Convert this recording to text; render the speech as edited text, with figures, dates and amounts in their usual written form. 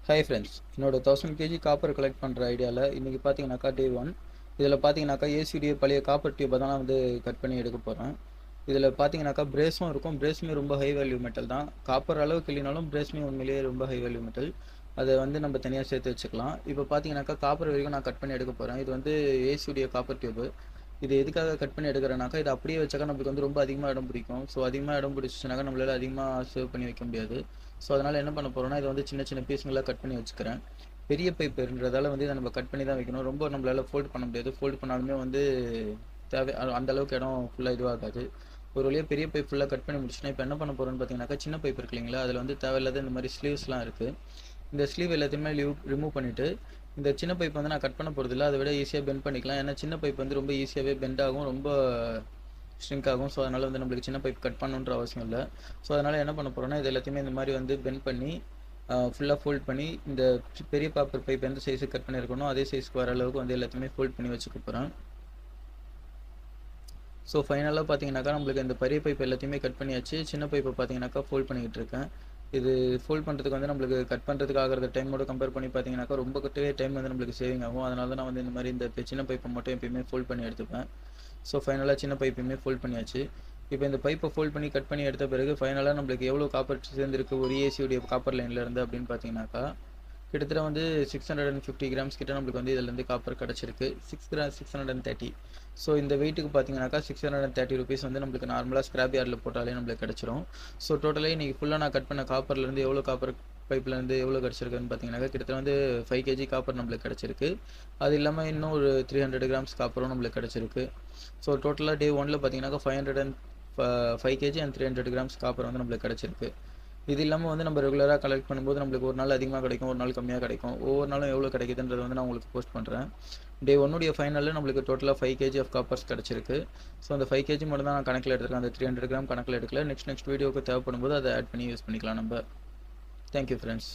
Hi friends, என்னோட 1000 KG copper collect பண்ணுற ஐடியாவில் இன்றைக்கி பார்த்தீங்கன்னாக்கா டே 1. இதில் பார்த்தீங்கன்னாக்கா ஏசிடிஏ பழைய காப்பர் டியூப்பை தான் நான் வந்து கட் பண்ணி எடுக்க போகிறேன். இதில் பார்த்தீங்கன்னாக்கா பிரேஸும் இருக்கும். பிரேஸுமே ரொம்ப ஹை வேல்யூ மெட்டல் தான். காப்பர் அளவுக்கு இல்லைனாலும் பிரேஸுமே உண்மையிலேயே ரொம்ப ஹை வேல்யூ மெட்டல். அதை வந்து நம்ம தனியாக சேர்த்து வச்சுக்கலாம். இப்போ பார்த்தீங்கன்னாக்கா காப்பர் வரைக்கும் நான் கட் பண்ணி எடுக்க போகிறேன். இது வந்து ஏசிடிஏ காப்பர் டியூப்பு. இது எதுக்காக கட் பண்ணி எடுக்கிறேனாக்கா, இது அப்படியே வச்சாக்கா நம்மளுக்கு வந்து ரொம்ப அதிகமாக இடம் பிடிக்கும். ஸோ அதிகமாக இடம் பிடிச்சிச்சுனாக்கா நம்மளால் அதிகமாக சேவ் பண்ணி வைக்க முடியாது. ஸோ அதனால் என்ன பண்ண போகிறோம்னா, இதை வந்து சின்ன சின்ன பீஸுங்களாக கட் பண்ணி வச்சுக்கிறேன். பெரிய பைப்புன்றதால வந்து இதை நம்ம கட் பண்ணி தான் வைக்கணும். ரொம்ப நம்மளால் ஃபோல்ட் பண்ண முடியாது. ஃபோல்ட் பண்ணாலுமே வந்து அந்த அளவுக்கு இடம் ஃபுல்லாக இதுவாகாது. ஒரு வழியாக பெரிய பைப் ஃபுல்லாக கட் பண்ணி முடிச்சுன்னா, இப்போ என்ன பண்ண போகிறோன்னு பார்த்தீங்கன்னாக்கா, சின்ன பைப் இருக்கு இல்லைங்களா, அதில் வந்து தேவையில்லாத இந்த மாதிரி ஸ்லீவ்ஸ்லாம் இருக்குது. இந்த ஸ்லீவ் எல்லாத்தையுமே ரிமூவ் பண்ணிவிட்டு, இந்த சின்ன பைப் வந்து நான் கட் பண்ண போகிறதில்ல, அதை விட ஈஸியாக பெண்ட் பண்ணிக்கலாம். ஏன்னா சின்ன பைப் வந்து ரொம்ப ஈஸியாகவே பெண்ட் ஆகும், ரொம்ப ஷ்ரிங்க் ஆகும். ஸோ அதனால் வந்து நம்மளுக்கு சின்ன பைப் கட் பண்ணணுன்ற அவசியம் இல்லை. ஸோ அதனால் என்ன பண்ண போகிறோன்னா, இது எல்லாத்தையுமே இந்த மாதிரி வந்து பெண்ட் பண்ணி ஃபுல்லாக ஃபோல்ட் பண்ணி, இந்த பெரிய காப்பர் பைப் எந்த சைஸுக்கு கட் பண்ணியிருக்கணும் அதே சைஸ்க்கு வர அளவுக்கு வந்து எல்லாத்தையுமே ஃபோல்ட் பண்ணி வச்சுக்க போகிறேன். ஸோ ஃபைனலாக பார்த்தீங்கன்னாக்கா நம்மளுக்கு இந்த பெரிய பைப் எல்லாத்தையுமே கட் பண்ணியாச்சு. சின்ன பைப்பை பார்த்தீங்கன்னாக்கா ஃபோல்ட் பண்ணிக்கிட்டு இருக்கேன். இது ஃபோல்ட் பண்ணுறதுக்கு வந்து நம்மளுக்கு கட் பண்ணுறதுக்கு ஆகிற டைமோட கம்பேர் பண்ணி பார்த்தீங்கன்னாக்கா ரொம்ப டைம் வந்து நம்மளுக்கு சேவிங் ஆகும். அதனால தான் நான் வந்து இந்த மாதிரி இந்த சின்ன பைப்பை மட்டும் எப்பயுமே ஃபோல்ட் பண்ணி எடுத்துப்பேன். ஸோ ஃபைனலாக சின்ன பைப்பையுமே ஃபோல்ட் பண்ணியாச்சு. இப்போ இந்த பைப்பை ஃபோல்ட் பண்ணி கட் பண்ணி எடுத்த பிறகு ஃபைனலாக நம்மளுக்கு எவ்வளோ காப்பர் சேர்ந்துருக்கு ஒரு ஏசியோடைய காப்பர் லைன்லேருந்து அப்படின்னு பார்த்தீங்கன்னாக்கா, கிட்டத்தட்ட வந்து 650 கிராம்ஸ் கிட்ட நம்மளுக்கு வந்து இதிலேருந்து காப்பர் கிடச்சிருக்கு. 630. ஸோ இந்த வெயிட்டுக்கு பார்த்தீங்கன்னாக்கா 630 ருபீஸ் வந்து நம்மளுக்கு நார்மலாக ஸ்கிராப் யார்டில் போட்டாலே நம்மளுக்கு கிடச்சிரும். ஸோ டோட்டலாக இன்றைக்கி ஃபுல்லாக நான் கட் பண்ண காப்பர்லேருந்து எவ்வளோ காப்பர் பைப்லேருந்து எவ்வளோ கிடச்சிருக்குன்னு பார்த்தீங்கன்னாக்கா, கிட்டத்தட்ட வந்து 5 கேஜி காப்பர் நம்மளுக்கு கிடச்சிருக்கு. அது இல்லாமல் இன்னும் ஒரு 300 கிராம்ஸ் காப்பரும் நம்மளுக்கு கிடச்சிருக்கு. ஸோ டோட்டலாக டே 1ல் பார்த்தீங்கன்னாக்கா 505 கேஜி அண்ட் 300 கிராம்ஸ் காப்பர் வந்து நம்மளுக்கு கிடச்சிருக்கு. இது இல்லாமல் வந்து நம்ம ரெகுலராக கலெக்ட் பண்ணும்போது நம்மளுக்கு ஒரு நாள் அதிகமாக கிடைக்கும், ஒரு நாள் கம்மியாக கிடைக்கும். ஒவ்வொரு நாளும் எவ்வளோ கிடைக்குதுன்றது வந்து நான் உங்களுக்கு போஸ்ட் பண்ணுறேன். டே 1 ஃபைனலில் நம்மளுக்கு டோட்டலாக 5 கேஜி ஆஃப் காப்பர்ஸ் கிடச்சிருக்கு. ஸோ அந்த 5 கேஜி மட்டும் தான் நான் கணக்கில் எடுத்துருக்கேன். அந்த 300 கிராம் கணக்கில் எடுக்கல. நெக்ஸ்ட் வீடியோக்கு தேவைப்படும் போது அதை ஆட் பண்ணி யூஸ் பண்ணிக்கலாம் நம்ம. Thank you friends.